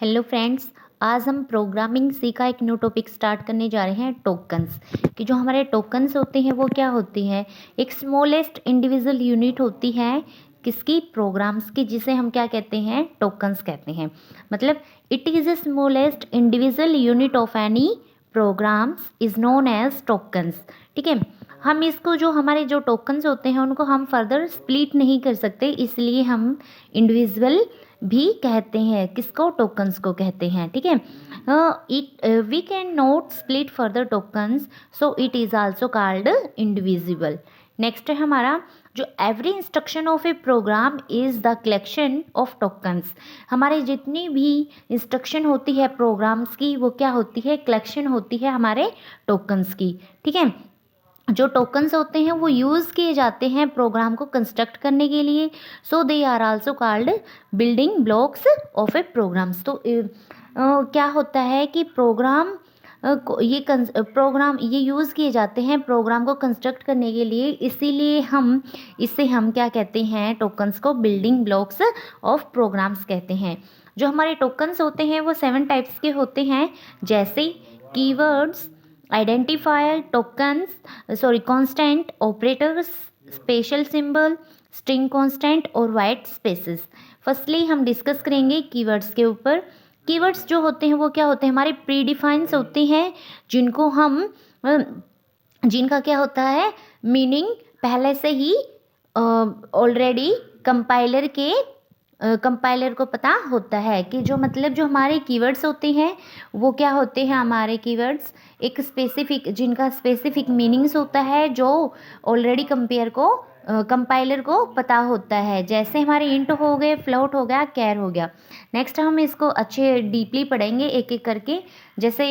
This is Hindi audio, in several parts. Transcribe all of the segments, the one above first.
हेलो फ्रेंड्स, आज हम प्रोग्रामिंग सी का एक न्यू टॉपिक स्टार्ट करने जा रहे हैं टोकन्स। कि जो हमारे टोकन्स होते हैं वो क्या होती है, एक स्मॉलेस्ट इंडिविजुअल यूनिट होती है किसकी, प्रोग्राम्स की, जिसे हम क्या कहते हैं, टोकन्स कहते हैं। मतलब it is a smallest individual unit of any programs is known as tokens. ठीक है, हम इसको जो हमारे जो टोकन्स होते हैं उनको हम फर्दर स्प्लिट नहीं कर सकते, इसलिए हम इंडिविजुअल भी कहते हैं, किसको, टोकन्स को कहते हैं। ठीक है, it we can not split further tokens, so it is also called indivisible. Next है हमारा जो every instruction of a program is the collection of tokens. हमारे जितनी भी इंस्ट्रक्शन होती है प्रोग्राम्स की वो क्या होती है, कलेक्शन होती है हमारे टोकन्स की। ठीक है, जो टोकन्स होते हैं वो यूज़ किए जाते हैं प्रोग्राम को कंस्ट्रक्ट करने के लिए, so they are also called building blocks of a programs. तो क्या होता है कि प्रोग्राम प्रोग्राम ये यूज़ किए जाते हैं प्रोग्राम को कंस्ट्रक्ट करने के लिए, इसीलिए हम क्या कहते हैं, टोकन्स को बिल्डिंग ब्लॉक्स ऑफ प्रोग्राम्स कहते हैं। जो हमारे टोकन्स होते हैं वो 7 टाइप्स के होते हैं, जैसे keywords, identifier, tokens, constant, operators, special symbol, string constant और वाइट स्पेसेस। फर्स्टली हम डिस्कस करेंगे कीवर्ड्स के ऊपर। कीवर्ड्स जो होते हैं वो क्या होते हैं, हमारे प्रीडिफाइंस होते हैं, जिनको हम जिनका क्या होता है, मीनिंग पहले से ही ऑलरेडी कंपाइलर को पता होता है। कि जो मतलब जो हमारे कीवर्ड्स होते हैं वो क्या होते हैं, हमारे कीवर्ड्स एक स्पेसिफिक, जिनका स्पेसिफिक मीनिंग्स होता है, जो ऑलरेडी कंपाइलर को पता होता है। जैसे हमारे इंट हो गए, फ्लोट हो गया, कैर हो गया। नेक्स्ट हम इसको अच्छे डीपली पढ़ेंगे एक एक करके। जैसे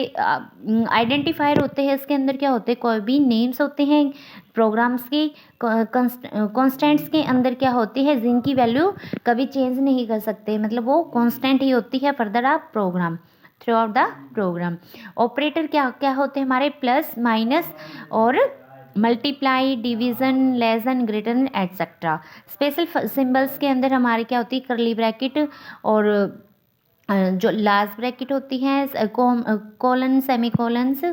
आइडेंटिफायर होते हैं, इसके अंदर क्या होते हैं, कोई भी नेम्स होते हैं प्रोग्राम्स की। कॉन्स्टेंट्स के अंदर क्या होती है, जिनकी वैल्यू कभी चेंज नहीं कर सकते, मतलब वो कांस्टेंट ही होती है फर्दर आप program, throughout the program. Operator क्या क्या होते हैं हमारे, प्लस, माइनस और multiply, division, less than, greater than, etcetera. Special symbols के अंदर हमारे क्या होती है, करली ब्रैकेट और जो लास्ट ब्रैकेट होती है, colon, semi colons,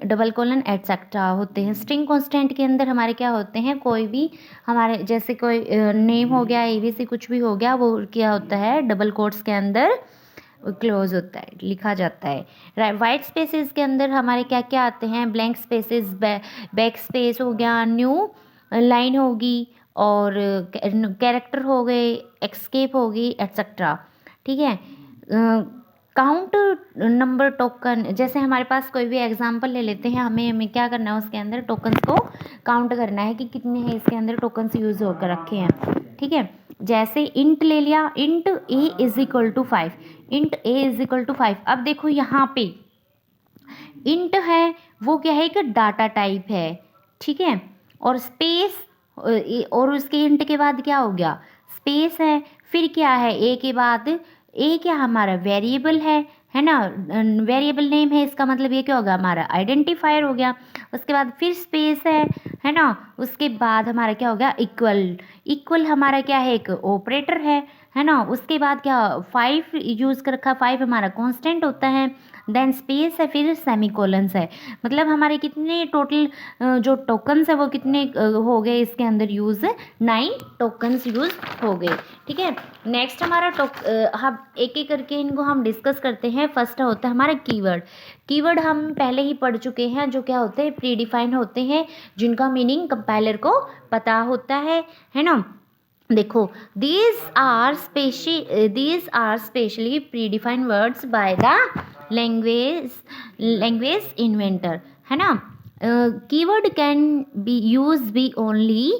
double colon, etcetera होते हैं। स्ट्रिंग कांस्टेंट के अंदर हमारे क्या होते हैं, कोई भी हमारे जैसे कोई नेम हो गया, एबीसी कुछ भी हो गया, वो क्या होता है, डबल कोट्स के अंदर क्लोज होता है, लिखा जाता है। वाइट स्पेसेस के अंदर हमारे क्या क्या आते हैं, ब्लैंक स्पेसेस, बैक स्पेस हो गया, न्यू लाइन होगी और कैरेक्टर हो गए, एक्सकेप होगी, एटसेट्रा। ठीक है, काउंट नंबर टोकन, जैसे हमारे पास कोई भी एग्जांपल ले लेते हैं, हमें क्या करना है, उसके अंदर टोकन्स को काउंट करना है कि कितने हैं इसके अंदर टोकन्स यूज़ होकर रखे हैं। ठीक है, जैसे इंट ले लिया, int a is equal to 5, int a is equal to 5। अब देखो यहाँ पे इंट है वो क्या है, एक डाटा टाइप है। ठीक है, और स्पेस, और उसके इंट के बाद क्या हो गया, स्पेस है। फिर क्या है, ए के बाद, ए क्या हमारा वेरिएबल है ना, वेरिएबल नेम है, इसका मतलब ये क्या होगा, हमारा आइडेंटिफायर हो गया। उसके बाद फिर स्पेस है ना, उसके बाद हमारा क्या हो गया, इक्वल, इक्वल हमारा क्या है, एक ऑपरेटर है ना। उसके बाद क्या, 5 यूज़ कर रखा, 5 हमारा कांस्टेंट होता है, देन स्पेस है, फिर सेमीकोलन्स है। मतलब हमारे कितने टोटल जो टोकन्स है वो कितने हो गए इसके अंदर यूज़, 9 टोकन्स यूज़ हो गए। ठीक है, नेक्स्ट हमारा हम एक एक करके इनको हम डिस्कस करते हैं। फर्स्ट होता है हमारा कीवर्ड। कीवर्ड हम पहले ही पढ़ चुके हैं, जो क्या होते हैं, प्रीडिफाइन होते हैं, जिनका मीनिंग कंपाइलर को पता होता है ना। देखो, these are specially predefined words by the language inventor, है ना। Keyword can be use be only,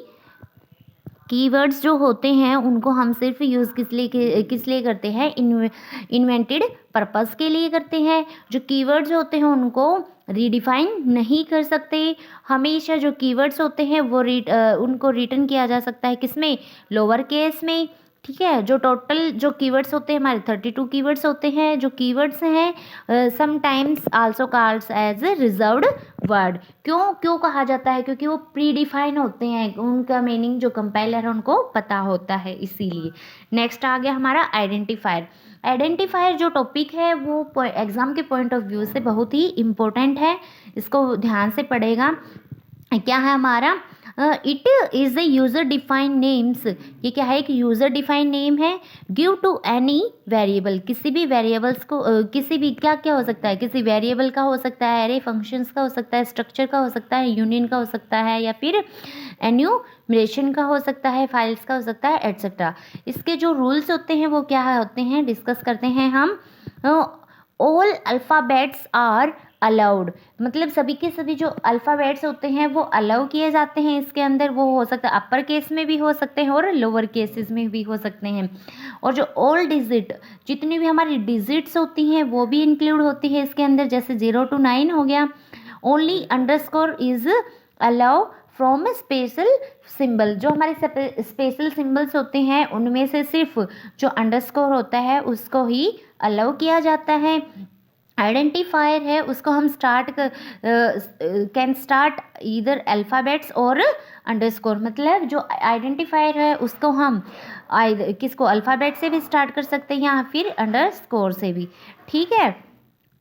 keywords जो होते हैं उनको हम सिर्फ यूज़ किस लिए करते हैं, इन्वेंटेड पर्पस के लिए करते हैं। जो कीवर्ड्स होते हैं उनको रीडिफाइन नहीं कर सकते। हमेशा जो कीवर्ड्स होते हैं वो उनको रिटर्न किया जा सकता है किस में, लोअर केस में, ठीक है। जो टोटल जो कीवर्ड्स होते हैं हमारे 32 कीवर्ड्स होते हैं। जो कीवर्ड्स हैं sometimes also called as reserved word. क्यों कहा जाता है? क्योंकि वो प्री डिफाइन होते हैं, उनका मीनिंग जो कंपाइलर है उनको पता होता है, इसीलिए। नेक्स्ट आ गया हमारा आइडेंटिफायर। आइडेंटिफायर जो टॉपिक है वो एग्जाम के पॉइंट ऑफ व्यू से बहुत ही इम्पोर्टेंट है, इसको ध्यान से पढ़ेगा। क्या है हमारा? It is a user defined names. ये क्या है? एक यूज़र डिफाइंड नेम है। गिव टू एनी वेरिएबल, किसी भी वेरिएबल्स को किसी भी क्या क्या हो सकता है? किसी वेरिएबल का हो सकता है, एरे फंक्शंस का हो सकता है, स्ट्रक्चर का हो सकता है, यूनियन का हो सकता है, या फिर एन्यूमरेशन का हो सकता है, फाइल्स का हो सकता है, एट्सेट्रा। इसके जो रूल्स होते हैं वो क्या होते हैं, डिस्कस करते हैं हम। ऑल अल्फ़ाबेट्स आर अलाउड, मतलब सभी के सभी जो अल्फ़ाबेट्स होते हैं वो अलाउ किए जाते हैं इसके अंदर। वो हो सकता है अपर केस में भी हो सकते हैं और लोअर केसेस में भी हो सकते हैं। और जो ऑल डिजिट, जितनी भी हमारी डिजिट्स होती हैं वो भी इंक्लूड होती है इसके अंदर, जैसे 0 to 9 हो गया। Only underscore is allow from special symbol, जो हमारे स्पेशल सिंबल्स होते हैं उनमें से सिर्फ जो अंडरस्कोर होता है उसको ही अलाउ किया जाता है। आइडेंटिफायर है उसको हम कैन स्टार्ट ईदर अल्फ़ाबेट्स और अंडरस्कोर, मतलब जो आइडेंटिफायर है उसको हम किसको अल्फ़ाबेट से भी स्टार्ट कर सकते हैं या फिर अंडरस्कोर से भी। ठीक है।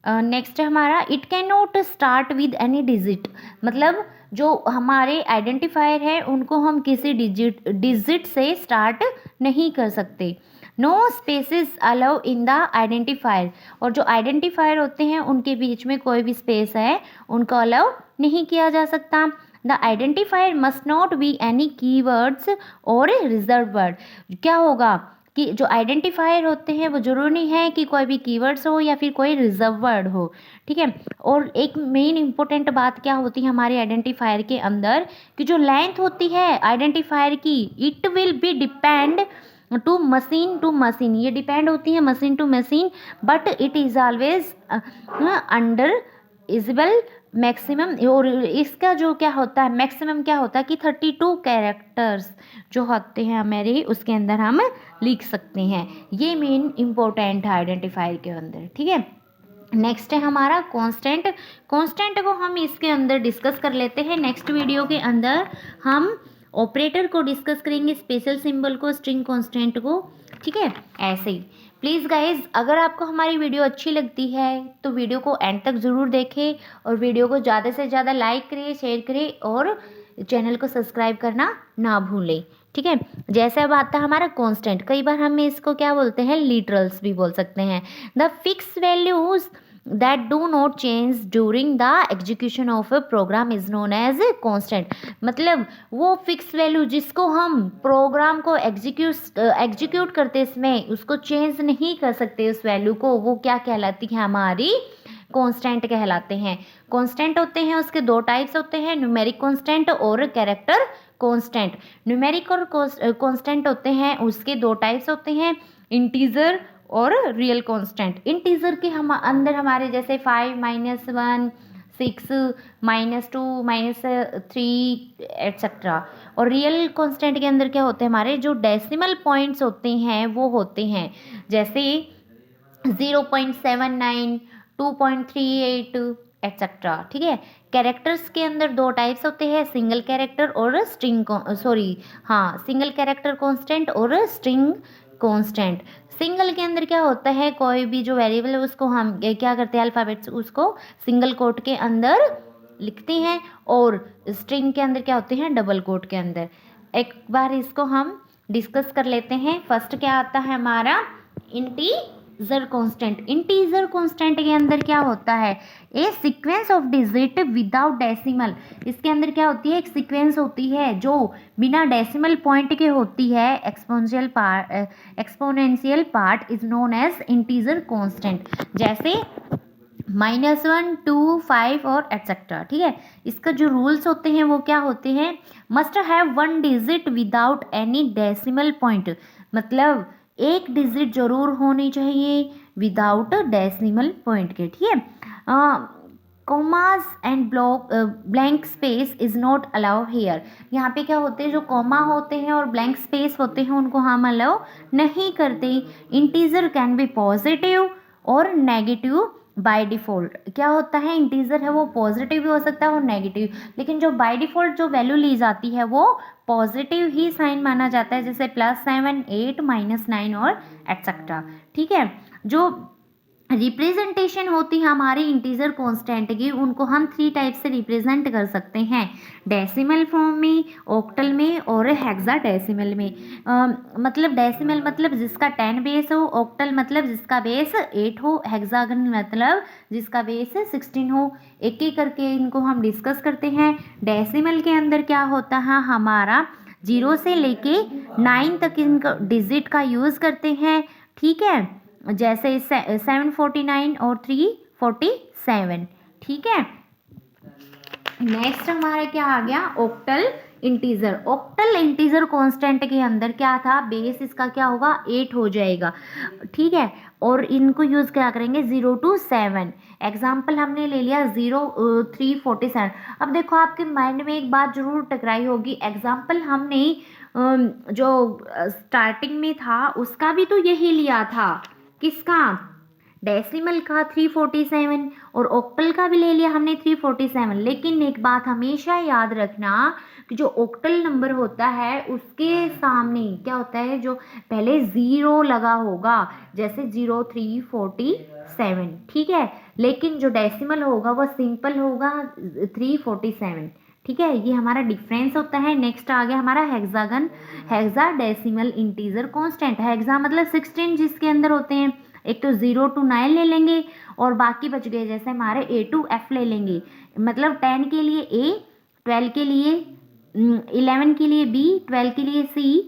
नेक्स्ट है हमारा it can not start with any digit, मतलब जो हमारे आइडेंटिफायर है उनको हम किसी डिजिट से स्टार्ट नहीं कर सकते। No spaces allow in the identifier, और जो आइडेंटिफायर होते हैं उनके बीच में कोई भी स्पेस है उनको अलाउ नहीं किया जा सकता। The identifier must not be any keywords और रिजर्व वर्ड। क्या होगा कि जो आइडेंटिफायर होते हैं वो जरूरी नहीं है कि कोई भी कीवर्ड्स हो या फिर कोई रिजर्व वर्ड हो। ठीक है। और एक मेन इंपॉर्टेंट बात क्या होती है हमारे आइडेंटिफायर के अंदर, कि जो लेंथ होती है आइडेंटिफायर की, it will be depend to machine, ये डिपेंड होती है machine to machine, but it is always under usable maximum. और इसका जो क्या होता है मैक्सिमम क्या होता है कि 32 कैरेक्टर्स जो होते हैं हमारे उसके अंदर हम लिख सकते हैं। ये मेन इम्पोर्टेंट है आइडेंटिफायर के अंदर। ठीक है। नेक्स्ट है हमारा कांस्टेंट। कांस्टेंट को हम इसके अंदर डिस्कस कर लेते हैं। नेक्स्ट वीडियो के अंदर हम ऑपरेटर को डिस्कस करेंगे, स्पेशल सिंबल को, स्ट्रिंग कांस्टेंट को। ठीक है। ऐसे ही प्लीज़ गाइज, अगर आपको हमारी वीडियो अच्छी लगती है तो वीडियो को एंड तक ज़रूर देखें और वीडियो को ज़्यादा से ज़्यादा लाइक करें, शेयर करें और चैनल को सब्सक्राइब करना ना भूलें। ठीक है। जैसे अब आता है हमारा कांस्टेंट, कई बार हम इसको क्या बोलते हैं, लिटरल्स भी बोल सकते हैं। The fix values that do not change during the execution of a program is known as a constant। मतलब वो फिक्स वैल्यू जिसको हम प्रोग्राम को एग्जीक्यूट करते समय उसको चेंज नहीं कर सकते, उस वैल्यू को, वो क्या कहलाती है, हमारी कांस्टेंट कहलाते हैं। कांस्टेंट होते हैं उसके दो टाइप्स होते हैं, न्यूमेरिक कांस्टेंट और कैरेक्टर कांस्टेंट। न्यूमेरिक और कांस्टेंट होते हैं उसके दो टाइप्स होते हैं, इंटीजर और रियल कांस्टेंट। इंटीजर के हम अंदर हमारे जैसे 5, -1, 6, -2, -3 एट्सेट्रा। और रियल कांस्टेंट के अंदर क्या होते हैं, हमारे जो डेसिमल पॉइंट्स होते हैं वो होते हैं जैसे 0.79, 2.38 एट्सेट्रा। ठीक है। कैरेक्टर्स के अंदर दो टाइप्स होते हैं, सिंगल कैरेक्टर और सिंगल कैरेक्टर कांस्टेंट और स्ट्रिंग कांस्टेंट। सिंगल के अंदर क्या होता है, कोई भी जो वेरिएबल है उसको हम क्या करते हैं, अल्फ़ाबेट्स उसको सिंगल कोट के अंदर लिखते हैं, और स्ट्रिंग के अंदर क्या होते हैं, डबल कोट के अंदर। एक बार इसको हम डिस्कस कर लेते हैं। फर्स्ट क्या आता है हमारा, इंटीजर कांस्टेंट। इंटीजर कांस्टेंट के अंदर क्या होता है, a sequence of digit without decimal. इसके अंदर क्या होती है, एक सीक्वेंस होती है जो बिना डेसिमल पॉइंट के होती है। Exponential part is known as integer constant, जैसे -1, 2, 5 और एट्सेट्रा। ठीक है। इसका जो रूल्स होते हैं वो क्या होते हैं, must have 1 digit without any decimal point, मतलब एक डिजिट जरूर होनी चाहिए विदाउट डेसिमल पॉइंट के। ठीक है। Commas and blank space is not allow here. यहाँ पे क्या होते हैं, जो कॉमा होते हैं और ब्लैंक स्पेस होते हैं उनको हम अलाउ नहीं करते। इंटीजर कैन बी पॉजिटिव और नेगेटिव बाय डिफ़ॉल्ट। क्या होता है, इंटीजर है वो पॉजिटिव भी हो सकता है और नेगेटिव, लेकिन जो बाय डिफ़ॉल्ट जो वैल्यू ली जाती है वो पॉजिटिव ही साइन माना जाता है, जैसे +7, 8, -9 और एटसेट्रा। ठीक है, जो रिप्रेजेंटेशन होती है हमारी इंटीजर कांस्टेंट की, उनको हम 3 टाइप से रिप्रेजेंट कर सकते हैं, डेसिमल फॉर्म में, ऑक्टल में और हेक्साडेसिमल में। मतलब डेसिमल मतलब जिसका 10 बेस हो, ऑक्टल मतलब जिसका बेस 8 हो, हेक्सागन मतलब जिसका बेस 16 हो। एक एक करके इनको हम डिस्कस करते हैं। डेसिमल के अंदर क्या होता है, हमारा 0 से लेके 9 तक इनका डिजिट का यूज़ करते हैं। ठीक है, जैसे 749 और 347। ठीक है, नेक्स्ट हमारा क्या आ गया, octal integer. Octal integer constant के अंदर क्या था, बेस इसका क्या होगा, 8 हो जाएगा। ठीक है, और इनको यूज क्या करेंगे, 0 to 7। एग्जाम्पल हमने ले लिया 347। अब देखो आपके माइंड में एक बात जरूर टकराई होगी, एग्जाम्पल हमने जो स्टार्टिंग में था उसका भी तो यही लिया था, किसका, डेसिमल का 347, और ऑक्टल का भी ले लिया हमने 347। लेकिन एक बात हमेशा याद रखना कि जो ऑक्टल नंबर होता है उसके सामने क्या होता है, जो पहले 0 लगा होगा, जैसे 0347। ठीक है, लेकिन जो डेसिमल होगा वो सिंपल होगा 347। ठीक है, ये हमारा डिफरेंस होता है। नेक्स्ट आ गया हमारा hexagon, hexadecimal integer constant. Hexa मतलब 16 जिसके अंदर होते हैं, एक तो 0 to 9 ले लेंगे और बाकी बच गए, जैसे हमारे A to F ले लेंगे। मतलब 10 के लिए A, 12 के लिए 11 के लिए B, 12 के लिए C,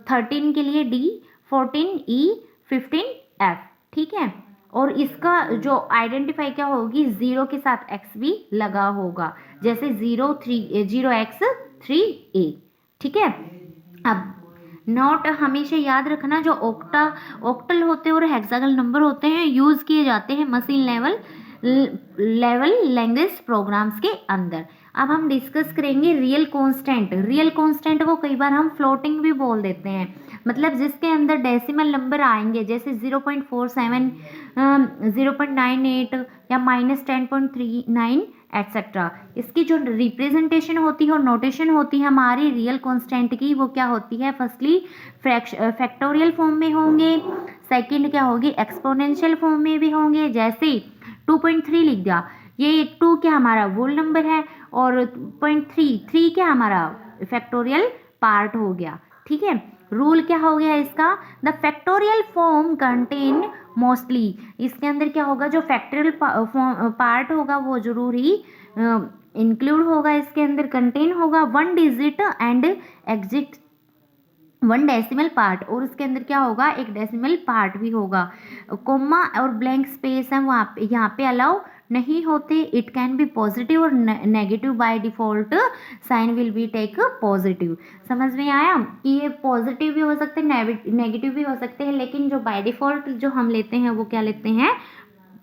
13 के लिए D, 14 E, 15 F। ठीक है, और इसका जो आइडेंटिफाई क्या होगी, 0 के साथ x भी लगा होगा, जैसे 0x3A। ठीक है, अब नोट हमेशा याद रखना, जो ऑक्टल होते हैं और हेक्सागोनल नंबर होते हैं यूज़ किए जाते हैं मशीन लेवल लैंग्वेज प्रोग्राम्स के अंदर। अब हम डिस्कस करेंगे रियल कांस्टेंट। रियल कांस्टेंट को कई बार हम फ्लोटिंग भी बोल देते हैं, मतलब जिसके अंदर डेसिमल नंबर आएंगे, जैसे 0.47, 0.98 या -10.39 एटसेट्रा। इसकी जो रिप्रेजेंटेशन होती है और नोटेशन होती है हमारी रियल कांस्टेंट की, वो क्या होती है, फर्स्टली फैक्टोरियल फॉर्म में होंगे, सेकंड क्या होगी, एक्सपोनेंशियल फॉर्म में भी होंगे। जैसे 2.3 लिख दिया, ये 2 क्या हमारा वोल नंबर है, और 0.3 क्या हमारा फैक्टोरियल पार्ट हो गया। ठीक है, रूल क्या हो गया इसका, the factorial form contain mostly, इसके अंदर क्या होगा, जो फैक्टोरियल पार्ट होगा वो जरूर ही इंक्लूड होगा, इसके अंदर कंटेन होगा 1 digit and exit 1 decimal part, और उसके अंदर क्या होगा, एक डेसिमल पार्ट भी होगा। कोमा और ब्लैंक स्पेस है वहाँ पे, यहाँ पे अलाउ नहीं होते। इट कैन बी पॉजिटिव और negative, by default sign will be take positive. समझ में आया कि ये पॉजिटिव भी हो सकते हैं, नेगेटिव भी हो सकते हैं, लेकिन जो बाय डिफॉल्ट जो हम लेते हैं वो क्या लेते हैं,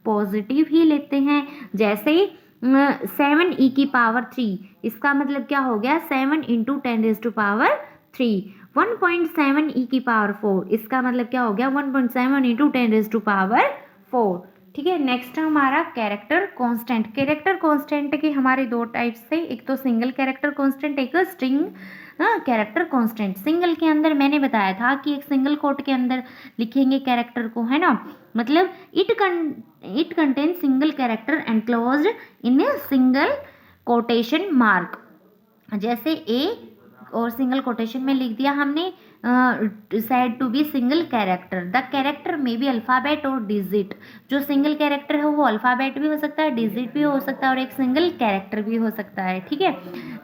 पॉजिटिव ही लेते हैं। जैसे 7e⁻3, इसका मतलब क्या हो गया, 7 × 10⁻3। 1.7e⁴, इसका मतलब क्या हो गया, 1.7 × 10⁻4। ठीक है, नेक्स्ट हमारा कैरेक्टर कांस्टेंट। कैरेक्टर कांस्टेंट के हमारे 2 टाइप्स से, एक तो सिंगल कैरेक्टर कांस्टेंट, एक स्ट्रिंग कैरेक्टर कांस्टेंट। सिंगल के अंदर मैंने बताया था कि एक सिंगल कोट के अंदर लिखेंगे कैरेक्टर को, है ना, मतलब it contain single character enclosed in a single quotation mark. जैसे ए और सिंगल कोटेशन में लिख दिया हमने, said to be single character. The character में भी अल्फ़ाबेट और डिजिट। जो सिंगल कैरेक्टर है वो अल्फ़ाबेट भी हो सकता है, डिजिट भी हो सकता है, और एक सिंगल कैरेक्टर भी हो सकता है। ठीक है,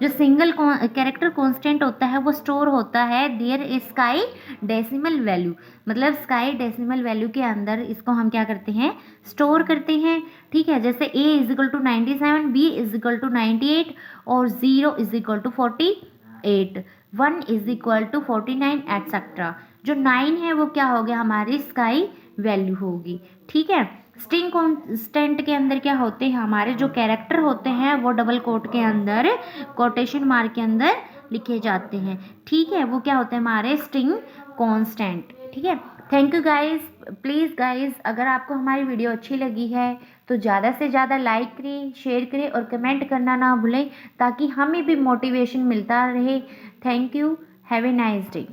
जो सिंगल कैरेक्टर कांस्टेंट होता है वो स्टोर होता है देयर स्काई डेसिमल वैल्यू, मतलब स्काई डेसिमल वैल्यू के अंदर इसको हम क्या करते हैं, स्टोर करते हैं। ठीक है, जैसे a = 97, b = 98 और 0 = 48, 1 = 49 एटसेट्रा। जो 9 है वो क्या हो गया, हमारी स्काई वैल्यू होगी। ठीक है, स्ट्रिंग कॉन्स्टेंट के अंदर क्या होते हैं, हमारे जो कैरेक्टर होते हैं वो डबल कोट के अंदर, कोटेशन मार्क के अंदर लिखे जाते हैं। ठीक है, वो क्या होते हैं हमारे स्ट्रिंग कांस्टेंट। ठीक है, thank you guys. Please guys, अगर आपको हमारी वीडियो अच्छी लगी है तो ज़्यादा से ज़्यादा लाइक करें, शेयर करें और कमेंट करना ना भूलें, ताकि हमें भी मोटिवेशन मिलता रहे। Thank you, have a nice day.